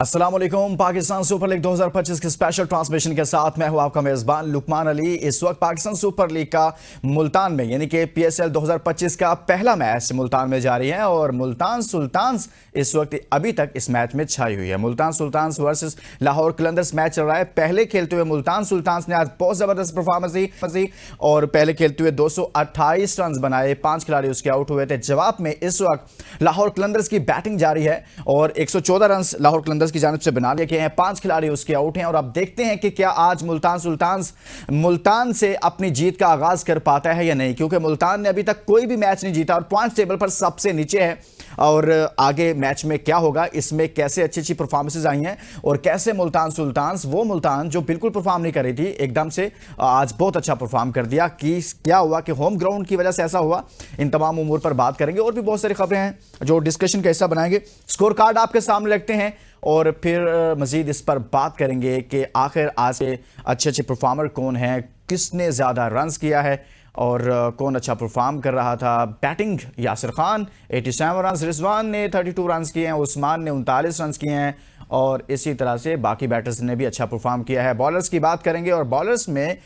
अस्सलाम वालेकुम। Pakistan super league 2025 के स्पेशल ट्रांसमिशन के साथ मैं हूं आपका मेजबान लुकमान अली। इस वक्त पाकिस्तान सुपर लीग का मुल्तान में यानी कि पीएसएल 2025 का पहला मैच मुल्तान में जारी है और मुल्तान सुल्तान्स इस वक्त अभी तक इस मैच में छाई हुई है। Multan Sultans versus Lahore Qalandars match चल रहा है। पहले खेलते हुए मुल्तान सुल्तान्स ने आज बहुत जबरदस्त परफॉर्मेंस दी और पहले खेलते हुए 228 रन बनाए, 5 खिलाड़ी उसके आउट हुए थे। जवाब में इस वक्त लाहौर कलंदर्स की बैटिंग जारी है और 114 रन लाहौर कलंदर्स की जानिब से बना लिए गए हैं, 5 खिलाड़ी उसके आउट हैं। और अब देखते हैं कि क्या आज मुल्तान सुल्तान्स मुल्तान से अपनी जीत का आगाज कर पाता है या नहीं, क्योंकि मुल्तान ने अभी तक कोई भी मैच नहीं जीता और पॉइंट टेबल पर सबसे नीचे है। और आगे मैच में क्या होगा, इसमें कैसे अच्छी अच्छी परफॉर्मेंसेज आई हैं और कैसे मुल्तान सुल्तान्स, वो मुल्तान जो बिल्कुल परफॉर्म नहीं कर रही थी, एकदम से आज बहुत अच्छा परफॉर्म कर दिया। कि क्या हुआ कि होम ग्राउंड की वजह से ऐसा हुआ, इन तमाम उमूर पर बात करेंगे। और भी बहुत सारी खबरें हैं जो डिस्कशन का हिस्सा बनाएंगे। स्कोर कार्ड आपके सामने रखते हैं और फिर मजीद इस पर बात करेंगे कि आखिर आज के अच्छे अच्छे परफॉर्मर कौन हैं, किसने ज़्यादा रन्स किया है और कौन अच्छा परफॉर्म कर रहा था। बैटिंग यासिर खान 87 रन, रिजवान ने 32 रन किए हैं, उस्मान ने 39 रन किए हैं और इसी तरह से बाकी बैटर्स ने भी अच्छा परफॉर्म किया है। बॉलर्स की बात करेंगे और बॉलर्स में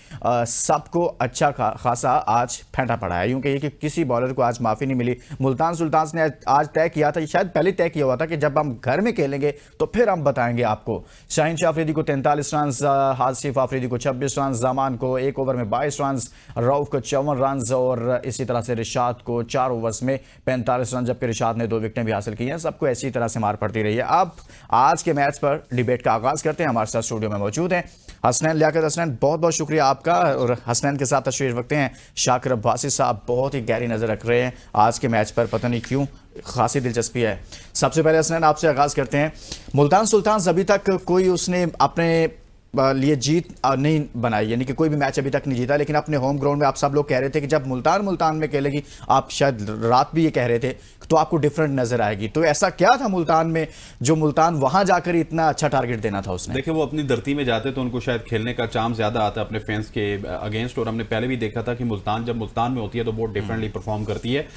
सबको अच्छा खासा आज फेंटा पड़ा है, यूँ कहिए कि किसी बॉलर को आज माफ़ी नहीं मिली। मुल्तान सुल्तान्स ने आज तय किया था, शायद पहले तय किया हुआ था कि जब हम घर में खेलेंगे तो फिर हम बताएंगे आपको। शाहीन शाह अफरीदी को 43 रन, हासिफ अफरीदी को 26 रन, जमान को 1 ओवर में 22 रन, रऊफ को 54 रन और इसी तरह से रिशाद को 4 ओवर्स में 45 रन, जबकि रिशाद ने 2 विकेटें भी हासिल की हैं। सबको ऐसी तरह से मार पड़ती रही है। अब आज के मैच पर डिबेट का आगाज करते हैं। हमारे साथ स्टूडियो में मौजूद हैं हसनैन लियाकत। हसनैन, बहुत बहुत शुक्रिया आपका। और हसनैन के साथ तशरीफ रखते हैं शाकिर अब्बासी साहब, बहुत ही गहरी नज़र रख रहे हैं आज के मैच पर, पता नहीं क्यों खासी दिलचस्पी है। सबसे पहले हसनैन आपसे आगाज करते हैं। मुल्तान सुल्तान्स अभी तक कोई उसने अपने लिए जीत नहीं बनाई, यानी कि कोई भी मैच अभी तक नहीं जीता, लेकिन अपने होम ग्राउंड में आप सब लोग कह रहे थे कि जब मुल्तान में खेलेगी, आप शायद रात भी ये कह रहे थे, तो आपको डिफरेंट नजर आएगी। तो ऐसा क्या था मुल्तान में जो मुल्तान वहां जाकर इतना अच्छा टारगेट देना था उसने? देखिए, वो अपनी धरती में जाते तो उनको शायद खेलने का चाम ज्यादा आता है अपने फैंस के अगेंस्ट। और हमने पहले भी देखा था कि मुल्तान जब मुल्तान में होती है तो बहुत डिफरेंटली परफॉर्म करती है।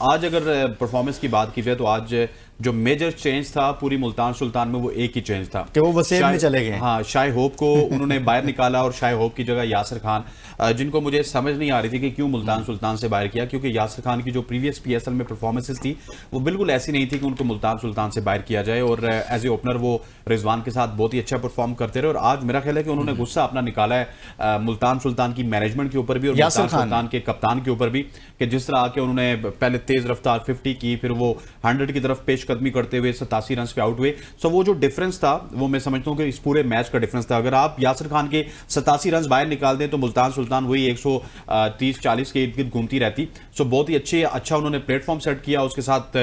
आज अगर परफॉर्मेंस की बात की जाए तो आज जो मेजर चेंज था पूरी मुल्तान सुल्तान में, वो एक ही चेंज था कि वो वसीम में चले गए। हाँ, शाय होप को उन्होंने बाहर निकाला और शाय होप की जगह यासिर खान, जिनको मुझे समझ नहीं आ रही थी कि क्यों मुल्तान सुल्तान से बाहर किया, क्योंकि यासिर खान की जो प्रीवियस पीएसएल में परफॉर्मेंसेस थी वो बिल्कुल ऐसी नहीं थी कि उनको मुल्तान सुल्तान से बाहर किया जाए। और एज ए ओपनर वो रिजवान के साथ बहुत ही अच्छा परफॉर्म करते रहे। और आज मेरा ख्याल है कि उन्होंने गुस्सा अपना निकाला है मुल्तान सुल्तान की मैनेजमेंट के ऊपर भी और मुल्तान सुल्तान के कप्तान के ऊपर भी, कि जिस तरह आके उन्होंने पहले तेज रफ्तार 50 की, फिर वो 100 की तरफ पेशकदमी करते हुए 87 रन पे आउट हुए। सो वो जो डिफरेंस था वो मैं समझता हूं कि इस पूरे मैच का डिफरेंस था। अगर आप यासिर खान के 87 रन बाहर निकाल दें तो मुल्तान सुल्तान वही 130-40 के इर्द गिर्द घूमती रहती। सो बहुत ही अच्छा उन्होंने प्लेटफॉर्म सेट किया। उसके साथ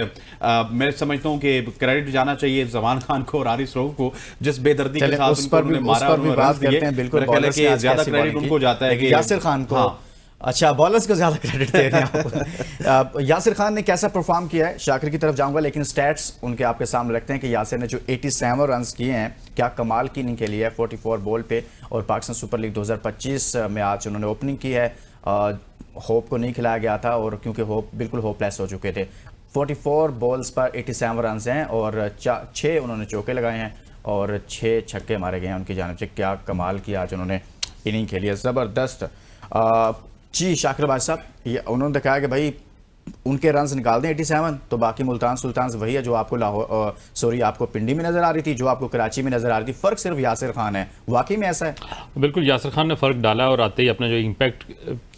मैं समझता हूं कि क्रेडिट जाना चाहिए जमान खान को और आरिस रऊफ को, जिस बेदर्दी के साथ उन्होंने मारा, ज्यादा क्रेडिट उनको जाता है कि यासिर खान को। अच्छा, बॉलर्स को ज्यादा क्रेडिट दे रहे हैं आप। यासिर खान ने कैसा परफॉर्म किया है, शाकिर की तरफ जाऊंगा, लेकिन स्टैट्स उनके आपके सामने रखते हैं कि यासिर ने जो 87 रन किए हैं, क्या कमाल की इनिंग खेली है 44 बॉल पे। और पाकिस्तान सुपर लीग 2025 में आज उन्होंने ओपनिंग की है। होप को नहीं खिलाया गया था और क्योंकि होप बिल्कुल होपलेस हो चुके थे। 44 बॉल्स पर 87 रन हैं और 6 उन्होंने चौके लगाए हैं और 6 छक्के मारे गए हैं उनकी जानिब से। क्या कमाल की आज उन्होंने इनिंग खेली है, ज़बरदस्त। जी शाकिर भाई साहब, ये उन्होंने दिखाया कि भाई उनके रन्स निकाल दें 87, तो बाकी मुल्तान सुल्तान वही है जो आपको आपको पिंडी में नजर आ रही थी, जो आपको कराची में नजर आ रही थी। फर्क सिर्फ यासिर खान है। वाकई में ऐसा है? बिल्कुल, यासिर खान ने फ़र्क डाला और आते ही अपना जो इम्पैक्ट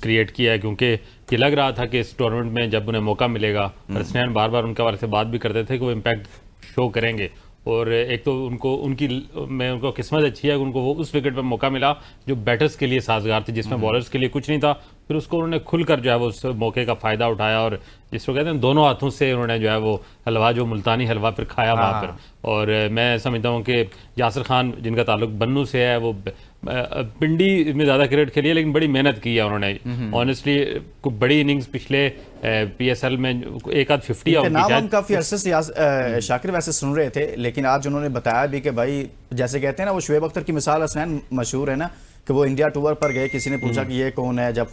क्रिएट किया है, क्योंकि ये लग रहा था कि इस टूर्नामेंट में जब उन्हें मौका मिलेगा, हसनैन बार बार उनके बारे से बात भी करते थे कि वो इम्पैक्ट शो करेंगे। और एक तो उनको किस्मत अच्छी है कि उनको वो उस विकेट पर मौका मिला जो बैटर्स के लिए साजगार थी, जिसमें बॉलर्स के लिए कुछ नहीं था। फिर उसको उन्होंने खुलकर जो है वो उस मौके का फ़ायदा उठाया और जिसको कहते हैं दोनों हाथों से उन्होंने जो है वो हलवा, जो मुल्तानी हलवा, फिर खाया वहाँ पर। और मैं समझता हूँ कि यासिर खान, जिनका ताल्लुक बन्नू से है, वो पिंडी में ज़्यादा क्रिकेट खेली है लेकिन बड़ी मेहनत की है उन्होंने। ऑनेस्टली बड़ी इनिंग्स पिछले पीएसएल में एक आध 50 नाम काफ़ी अरसे से शाकिर वैसे सुन रहे थे, लेकिन आज उन्होंने बताया भी कि भाई जैसे कहते हैं ना, वो शुएब अख्तर की मिसाल हसनैन मशहूर है ना, कि वो इंडिया टूर पर गए, किसी ने पूछा कि ये कौन है, जब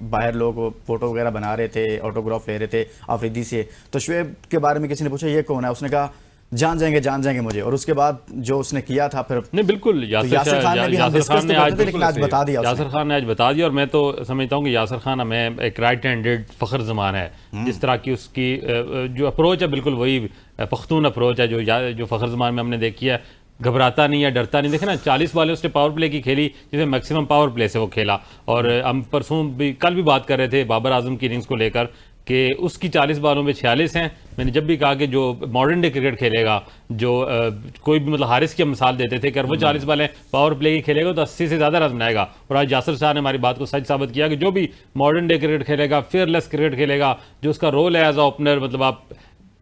बाहर लोग फोटो वगैरह बना रहे थे, ऑटोग्राफ ले रहे थे अफरीदी से, तो शुएब के बारे में किसी ने पूछा ये कौन है, उसने कहा जान जाएंगे मुझे, और उसके बाद जो उसने किया था फिर नहीं बिल्कुल यासिर खान ने भी हम डिस्कस तो करते थे, लेकिन आज बता दिया यासिर खान ने आज बता दिया। और मैं तो समझता हूँ कि यासिर खान हमें एक राइट हैंडेड फखर जमान है, जिस तरह की उसकी जो अप्रोच है बिल्कुल वही पख्तून अप्रोच है जो फखर जमान में हमने देखी है। घबराता नहीं है, डरता नहीं। देखे ना 40 बॉलें उसने पावर प्ले की खेली, जिसमें मैक्सिमम पावर प्ले से वो खेला। और हम परसों भी कल भी बात कर रहे थे बाबर आजम की इनिंग्स को लेकर कि उसकी 40 बॉलों में 46 हैं। मैंने जब भी कहा कि जो मॉडर्न डे क्रिकेट खेलेगा, जो कोई भी मतलब हारिस की हम मिसाल देते थे कि अगर वो 40 बॉलें पावर प्ले की खेलेगा तो 80 से ज़्यादा रन बनाएगा। और आज यासिर शाह ने हमारी बात को सच साबित किया कि जो भी मॉडर्न डे क्रिकेट खेलेगा, फेयरलेस क्रिकेट खेलेगा, जो उसका रोल है एज अ ओपनर, मतलब आप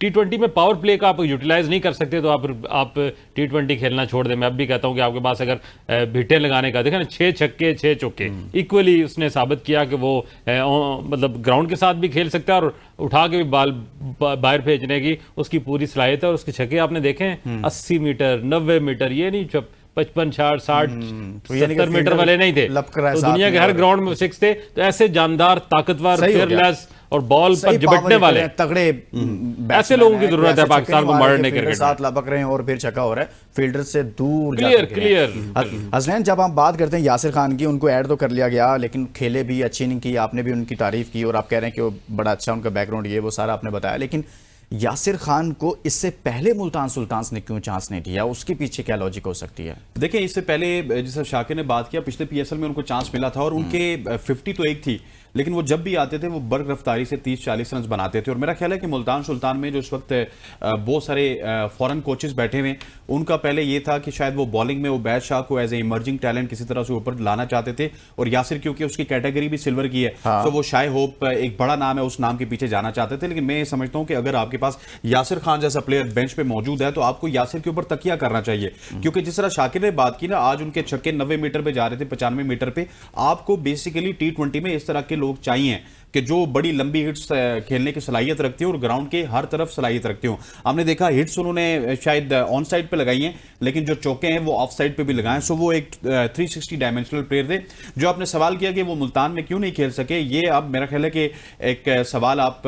T20 में पावर प्ले का आप यूटिलाइज नहीं कर सकते तो आप T20 खेलना छोड़ दें। मैं अब भी कहता हूं कि आपके पास अगर भिटे लगाने का, देखें ना 6 छक्के 6 चौके, इक्वली उसने साबित किया कि वो मतलब ग्राउंड के साथ भी खेल सकता है और उठा के भी बाल बाहर भेजने की उसकी पूरी सलाहियत है। और उसके छक्के आपने देखे 80 मीटर 90 मीटर, ये नहीं 55 60 70 मीटर वाले नहीं थे। तो दुनिया के हर ग्राउंड में 6 थे। तो ऐसे जानदार, ताकतवर, फेयरलेस और बॉल पर झपटने वाले तगड़े ऐसे लोगों की जरूरत है पाकिस्तान को मॉडर्न डे क्रिकेट साथ लपक रहे हैं और फिर छक्का हो रहा है, फील्डर से दूर क्लियर। हसनैन, जब हम बात करते हैं यासिर खान की, उनको ऐड तो कर लिया गया लेकिन खेले भी अच्छी नहीं की, आपने भी उनकी तारीफ की और आप कह रहे हैं कि वो बड़ा अच्छा उनका बैकग्राउंड ये वो सारा आपने बताया। लेकिन यासिर खान को इससे पहले मुल्तान सुल्तान्स ने क्यों चांस नहीं दिया? उसके पीछे क्या लॉजिक हो सकती है? देखिए, इससे पहले जैसे शाकिर ने बात किया, पिछले PSL में उनको चांस मिला था और उनके 50 तो एक थी, लेकिन वो जब भी आते थे वो बर्ग रफ्तारी से 30-40 रन बनाते थे। और मेरा ख्याल है कि मुल्तान सुल्तान में जो इस वक्त बहुत सारे फॉरेन कोचेस बैठे हुए, उनका पहले ये था कि शायद वो बॉलिंग में उबैद शाह को एज ए इमर्जिंग टैलेंट किसी तरह से ऊपर लाना चाहते थे। और यासिर क्योंकि उसकी कैटेगरी भी सिल्वर की है, तो वो शाय होप एक बड़ा नाम है, उस नाम के पीछे जाना चाहते थे। लेकिन मैं ये समझता हूं कि अगर आपके पास यासिर खान जैसा प्लेयर बेंच पे मौजूद है तो आपको यासिर के ऊपर तकिया करना चाहिए। क्योंकि जिस तरह शाकिर ने बात की ना, आज उनके छक्के 90 मीटर पे जा रहे थे, 95 मीटर पे। आपको बेसिकली T20 में इस तरह के लोग चाहिए कि जो बड़ी लंबी हिट्स खेलने की सलाहियत रखते हो और ग्राउंड के हर तरफ सलाहियत रखते हो। हमने देखा हिट्स उन्होंने शायद ऑन साइड पे लगाई हैं, लेकिन जो चौके हैं वो ऑफ साइड पे भी लगाए। सो वो एक 360 डायमेंशनल प्लेयर थे। जो आपने सवाल किया कि वो मुल्तान में क्यों नहीं खेल सके, ये अब मेरा ख्याल है कि एक सवाल आप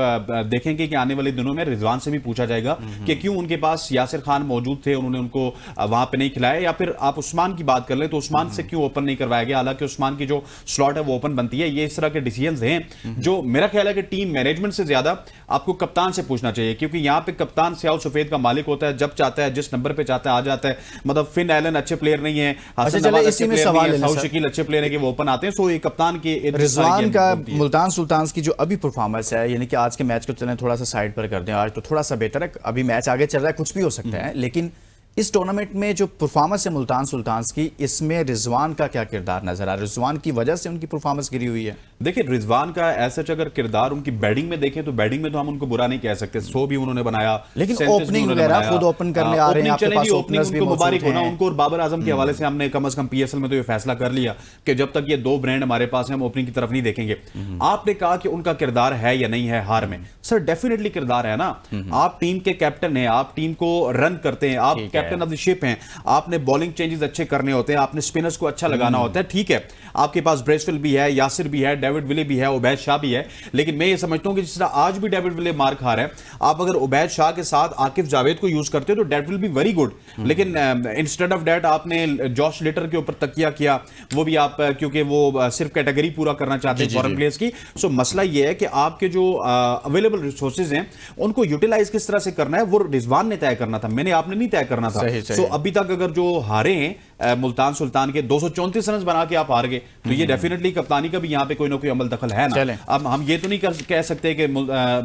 देखेंगे कि आने वाले दिनों में रिजवान से भी पूछा जाएगा कि क्यों उनके पास यासिर खान मौजूद थे, उन्होंने उनको वहां पर नहीं खिलाया। या फिर आप उस्मान की बात कर ले तो उस्मान से क्यों ओपन नहीं करवाया गया, हालांकि उस्मान की जो स्लॉट है वो ओपन बनती है। ये इस तरह के डिसीजंस हैं जो मेरा ख्याल है कि टीम मैनेजमेंट से ज्यादा आपको कप्तान से पूछना चाहिए। क्योंकि यहां पे कप्तान स्याह सफेद का मालिक होता है, जब चाहता है जिस नंबर पे चाहता है आ जाता है। मतलब फिन एलन अच्छे प्लेयर नहीं है, हसन नवाज अच्छे प्लेयर नहीं है, साउथ शकील अच्छे प्लेयर है कि वो ओपन आते हैं। सो ये कप्तान के रिजवान का मुल्तान सुल्तान्स की जो अभी परफॉर्मेंस है, यानी कि आज के मैच को चलें थोड़ा सा साइड पर कर दें, आज तो थोड़ा सा बेहतर है, अभी मैच आगे चल रहा है, कुछ भी हो सकता है। लेकिन इस टूर्नामेंट में जो परफॉर्मेंस है मुल्तान सुल्तान्स की, इसमें रिजवान का क्या किरदार नजर आ रहा है? रिजवान की वजह से उनकी परफॉर्मेंस गिरी हुई है। देखिए, रिजवान का ऐसा अगर किरदार उनकी बैटिंग में देखें तो बैटिंग में तो हम उनको बुरा नहीं कह सकते। 100 भी उन्होंने बनाया, लेकिन ओपनिंग वगैरह खुद ओपन करने आ रहे हैं, आपके पास ओपनर्स भी मुबारक होना उनको। और बाबर आजम के हवाले से हमने कम से कम PSL में तो ये फैसला कर लिया कि जब तक ये 2 ब्रांड हमारे पास हैं हम ओपनिंग की तरफ नहीं देखेंगे। आपने कहा कि उनका किरदार है या नहीं है हार में। सर डेफिनेटली किरदार है ना। आप टीम के कैप्टन हैं, आप टीम को रन करते हैं, आप कैप्टन ऑफ द शिप हैं, आपने बॉलिंग चेंजेस अच्छे करने होते हैं, आपने स्पिनर्स को अच्छा लगाना होता है। ठीक है, आपके पास ब्रेसवेल भी है, यासिर भी है, डेविड विले भी है, उबैद शाह भी है। लेकिन मैं ये समझता हूं कि जिस तरह आज भी डेविड विले मार खा रहा है, आप अगर उबैद शाह के साथ आकिफ जावेद को यूज करते हो तो date will be very good. लेकिन इंस्टेड ऑफ डेट आपने जॉश लेटर के ऊपर तकिया किया, वो भी आप क्योंकि वो सिर्फ कैटेगरी पूरा करना चाहते हैं फॉरेन प्लेयर्स की। सो मसला ये है कि आपके जो अवेलेबल रिसोर्सेज हैं उनको यूटिलाइज किस तरह से करना है वो रिजवान ने तय करना था, मैंने आपने नहीं तय करना था। सो अभी तक अगर जो हारे हैं मुल्तान सुल्तान के 234 रन बना के आप हार गए, तो ये डेफिनेटली कप्तानी का भी यहाँ पे कोई ना कोई अमल दखल है ना। अब हम ये तो नहीं कह सकते कि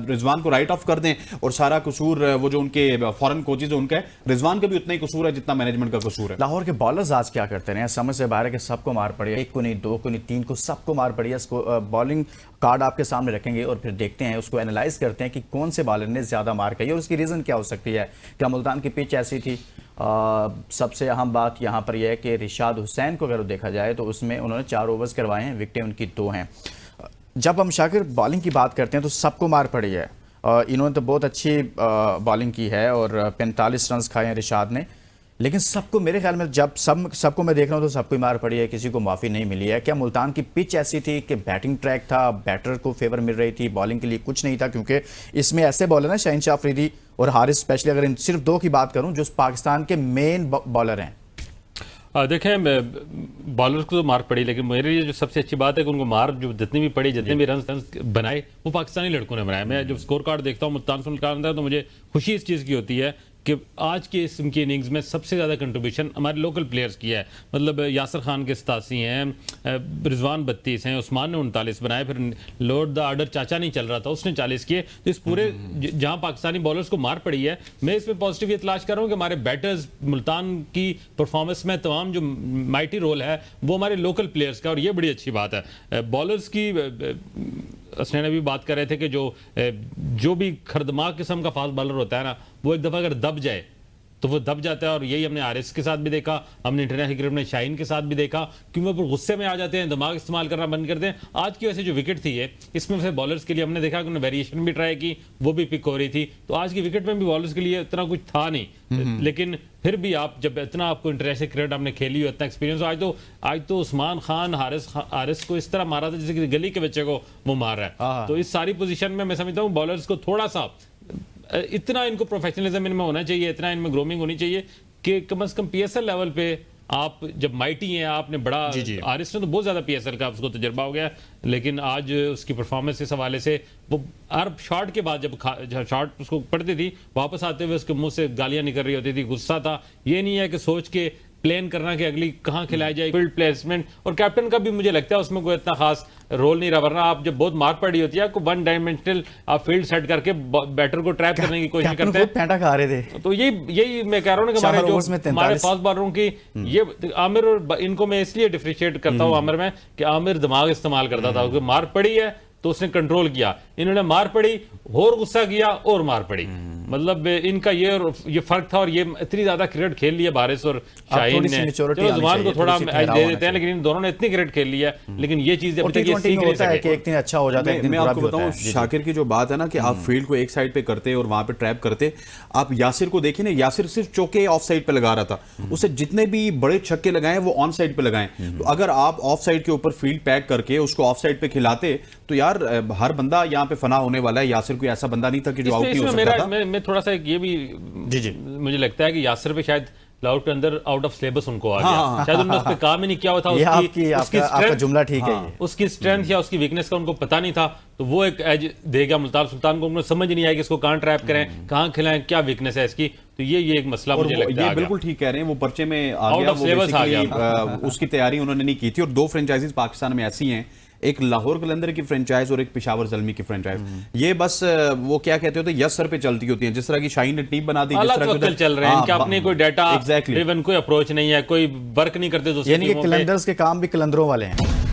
रिजवान को राइट ऑफ कर दें और सारा कसूर वो जो उनके फॉरेन कोचेज है उनका है। रिजवान का भी उतना ही कसूर है जितना मैनेजमेंट का कसूर है। लाहौर के बॉलर्स आज क्या करते हैं, समझ से बाहर है कि सबको मार पड़ी है, 1 को नहीं 2 को नहीं 3 को, सबको मार पड़ी है। इसको बॉलिंग कार्ड आपके सामने रखेंगे और फिर देखते हैं, उसको एनालाइज करते हैं कि कौन से बॉलर ने ज्यादा मार खाई और उसकी रीजन क्या हो सकती है। क्या मुल्तान की पिच ऐसी थी? सबसे अहम बात यहाँ पर यह है कि रिशाद हुसैन को अगर देखा जाए तो उसमें उन्होंने 4 ओवर्स करवाए हैं, विकेटें उनकी 2 हैं। जब हम शाकिर बॉलिंग की बात करते हैं तो सबको मार पड़ी है। इन्होंने तो बहुत अच्छी बॉलिंग की है और 45 रन खाए हैं रिशाद ने, लेकिन सबको मेरे ख्याल में जब सबको मैं देख रहा हूँ तो सबको ही मार पड़ी है, किसी को माफ़ी नहीं मिली है। क्या मुल्तान की पिच ऐसी थी कि बैटिंग ट्रैक था, बैटर को फेवर मिल रही थी, बॉलिंग के लिए कुछ नहीं था? क्योंकि इसमें ऐसे बॉलर हैं, शहीन शाह अफरीदी और हारिस स्पेशली, अगर सिर्फ 2 की बात करूं जो पाकिस्तान के मेन बॉलर हैं? देखें, बॉलर्स को तो मार पड़ी, लेकिन मेरे लिए जो सबसे अच्छी बात है कि उनको मार जो जितनी भी पड़ी, जितने भी रन बनाए वो पाकिस्तानी लड़कों ने बनाए। मैं जब स्कोर कार्ड देखता हूँ मुल्तान सुल्तान का, तो मुझे खुशी इस चीज़ की होती है कि आज के इस की इनिंग्स में सबसे ज़्यादा कंट्रीब्यूशन हमारे लोकल प्लेयर्स किया है। मतलब यासर खान के 87 हैं, रिजवान 32 हैं, उस्मान ने 39 बनाए, फिर लॉर्ड द आर्डर चाचा नहीं चल रहा था, उसने 40 किए। तो इस पूरे जहां पाकिस्तानी बॉलर्स को मार पड़ी है, मैं इसमें पॉजिटिव ये तलाश कर रहा हूँ कि हमारे बैटर्स मुल्तान की परफॉर्मेंस में तमाम जो माइटी रोल है वो हमारे लोकल प्लेयर्स का, और ये बड़ी अच्छी बात है। बॉलर्स की असनैन अभी बात कर रहे थे कि जो भी खरदमाग किस्म का फास्ट बॉलर होता है ना, वो एक दफ़ा अगर दब जाए तो वो दब जाता है, और यही हमने आरिस के साथ भी देखा, हमने इंटरनेशनल क्रिकेट में शाहीन के साथ भी देखा, क्योंकि वो गुस्से में आ जाते हैं, दिमाग इस्तेमाल करना बंद करते हैं। आज की वैसे जो विकेट थी ये, इसमें से बॉलर्स के लिए हमने देखा कि उन्होंने वेरिएशन भी ट्राई की, वो भी पिक हो रही थी। तो आज की विकेट में भी बॉलर्स के लिए इतना कुछ था नहीं, लेकिन फिर भी आप जब इतना आपको इंटरनेशनल क्रिकेट आपने खेली हो, इतना एक्सपीरियंस हो, आज तो उस्मान खान हारिस को इस तरह मारा था जैसे कि गली के बच्चे को वो मार रहा है। तो इस सारी पोजीशन में मैं समझता हूँ बॉलर्स को थोड़ा सा इतना इनको प्रोफेशनलिज्म इनमें होना चाहिए, इतना इनमें ग्रोमिंग होनी चाहिए कि कम से कम पीएसएल लेवल पे आप जब माइटी हैं, आपने बड़ा आरिस ने तो बहुत ज़्यादा पीएसएल का उसको तजर्बा हो गया, लेकिन आज उसकी परफॉर्मेंस इस हवाले से वो हर शॉट के बाद जब शॉट उसको पड़ती थी, वापस आते हुए उसके मुंह से गालियां निकल रही होती थी, गुस्सा था। ये नहीं है कि सोच के प्लान करना कि अगली कहाँ खिलाई जाए, फील्ड प्लेसमेंट, और कैप्टन का भी मुझे लगता है उसमें कोई इतना खास रोल नहीं रहा। वरना आप जब बहुत मार पड़ी होती है, आपको वन डायमेंशनल आप फील्ड सेट करके बैटर को ट्रैप करने की कोशिश करते हैं, पैंटा खा रहे थे। तो यही मैं कह रहा हूँ कि हमारे फास्ट बॉलरों की ये आमिर और इनको मैं इसलिए डिफरेंशिएट करता हूँ आमिर में कि आमिर दिमाग इस्तेमाल करता था, क्योंकि मार पड़ी है तो उसने कंट्रोल किया, इन्होंने मार पड़ी और गुस्सा किया और मार पड़ी। मतलब इनका ये फर्क था, और ये इतनी ज्यादा क्रिकेट खेल लिया बारिस और शाहीन ने, चलो जुबान को थोड़ा एज दे देते हैं, लेकिन इन दोनों ने इतनी क्रिकेट खेल लिया, लेकिन ये चीज अभी तक ये सीख नहीं सके। एक दिन अच्छा हो जाता है, मैं आपको बताऊं शाकिर की जो बात है ना कि आप फील्ड को एक साइड पे करते और वहां पे ट्रैप करते, आप यासिर को देखिए ना, यासिर सिर्फ चौके ऑफ साइड पे लगा रहा था, उसे जितने भी बड़े छक्के लगाए वो ऑन साइड पे लगाए। तो अगर आप ऑफ साइड के ऊपर फील्ड पैक करके उसको ऑफ साइड पे खिलाते तो यार हर बंदा यहाँ पे फना होने वाला है। यासिर कोई ऐसा बंदा नहीं था कि जो आउट नहीं हो सकता था। मैं थोड़ा सा ये भी मुझे लगता है कि यासिर पे शायद लाउट के अंदर आउट ऑफ सिलेबस उनको आ गया, शायद उन्होंने उस पर काम ही नहीं किया हुआ था। आपका जुमला ठीक है, उसकी स्ट्रेंथ या उसकी वीकनेस का उनको पता नहीं था, तो वो एक एज देगा मुल्तान सुल्तान को, उनको समझ नहीं आया कि इसको कहाँ ट्रैप करें, कहाँ खिलाएं, क्या वीकनेस है इसकी। तो ये एक मसला मुझे लगता है, ये बिल्कुल ठीक कह रहे हैं, वो पर्चे में आ गया, उसकी तैयारी उन्होंने नहीं की थी। और 2 फ्रेंचाइजीज पाकिस्तान में ऐसी हैं, एक लाहौर कलंदर की फ्रेंचाइज और एक पेशावर ज़ल्मी की फ्रेंचाइज। ये बस वो क्या कहते होते हैं, यस सर पे चलती होती हैं। जिस तरह की शाहीन ने टीम बना दी, जिस तरह के चल रहे हैं, इनके अपने कोई डाटा ड्रिवन कोई अप्रोच नहीं है, कोई वर्क नहीं करते। यानी कि कलंदर्स के काम भी कलंदरों वाले हैं।